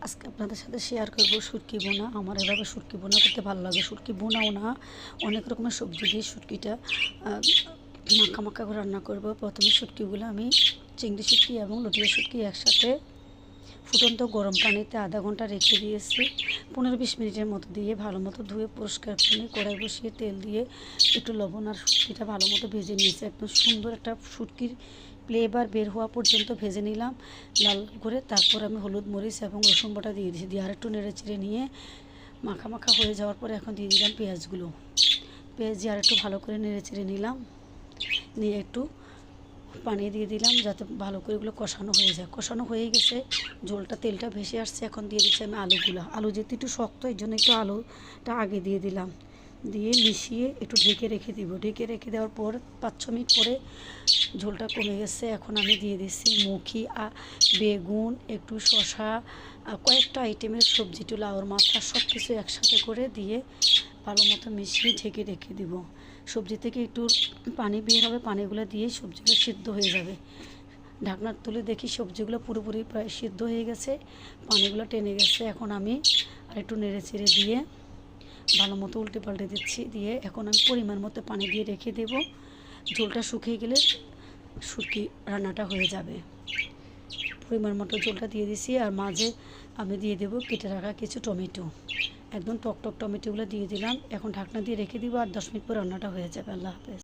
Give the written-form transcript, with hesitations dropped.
আজকে আপনাদের সাথে শেয়ার করব শুটকি বোনা। আমার এভাবে শুটকি বোনা করতে ভালো লাগে। শুটকি বোনাও না, অনেক রকমের সবজি দিয়ে শুটকিটা মাখা মাখা করে রান্না করব। প্রথমে শুটকিগুলো আমি চিংড়ি শুটকি এবং লটিয়া শুটকি একসাথে ফুটন্ত গরম পানিতে আধা ঘন্টা রেখে দিয়েছি। 15-20 মিনিটের মতো দিয়ে ভালো মতো ধুয়ে পরিষ্কার করে কড়াই বসিয়ে তেল দিয়ে একটু লবণ আর শুটকিটা ভালো মতো ভেজে নিয়েছি। একদম সুন্দর একটা শুটকির ফ্লেভার বের হওয়া পর্যন্ত ভেজে নিলাম লাল করে। তারপর আমি হলুদ মরিচ এবং রসুন বাটা দিয়ে দিয়েছি, দিয়ে আরেকটু নেড়ে চেড়ে নিয়ে মাখা মাখা হয়ে যাওয়ার পরে এখন দিয়ে দিলাম পেঁয়াজগুলো। পেঁয়াজ দিয়ে আরেকটু ভালো করে নেড়ে চেড়ে নিলাম, নিয়ে একটু পানি দিয়ে দিলাম যাতে ভালো করে এগুলো কষানো হয়ে যায়। কষানো হয়ে গেছে, ঝোলটা তেলটা ভেসে আসছে। এখন দিয়ে দিচ্ছি আমি আলু যেহেতু একটু শক্ত, এই জন্য একটু আলুটা আগে দিয়ে দিলাম, দিয়ে মিশিয়ে একটু ঢেকে রেখে দিব। ঢেকে রেখে দেওয়ার পর 5-6 মিনিট পরে ঝোলটা কমে গেছে। এখন আমি দিয়ে দিচ্ছি মুখি, বেগুন, একটু শসা, কয়েকটা আইটেমের সবজি, একটু লাউর মাথা, সব কিছু একসাথে করে দিয়ে ভালো মতো মিশিয়ে ঢেকে রেখে দিব। সবজি থেকে একটু পানি বের হবে, পানিগুলো দিয়ে সবজিগুলো সিদ্ধ হয়ে যাবে। ঢাকনা তুলে দেখি সবজিগুলো পুরোপুরি প্রায় সিদ্ধ হয়ে গেছে, পানিগুলো টেনে গেছে। এখন আমি আরেকটু নেড়ে চেড়ে দিয়ে ভালো মতো উল্টে পাল্টে দিচ্ছি, দিয়ে এখন আমি পরিমাণ মতো পানি দিয়ে রেখে দেব। ঝোলটা শুকিয়ে গেলে শুটকি রান্নাটা হয়ে যাবে। পরিমাণ মতো ঝোলটা দিয়ে দিছি, আর মাঝে আমি দিয়ে দেবো কেটে রাখা কিছু টমেটো, একদম টক টক টমেটোগুলো দিয়ে দিলাম। এখন ঢাকনা দিয়ে রেখে দিব, আর 10 মিনিট পর রান্নাটা হয়ে যাবে। আল্লাহ হাফেজ।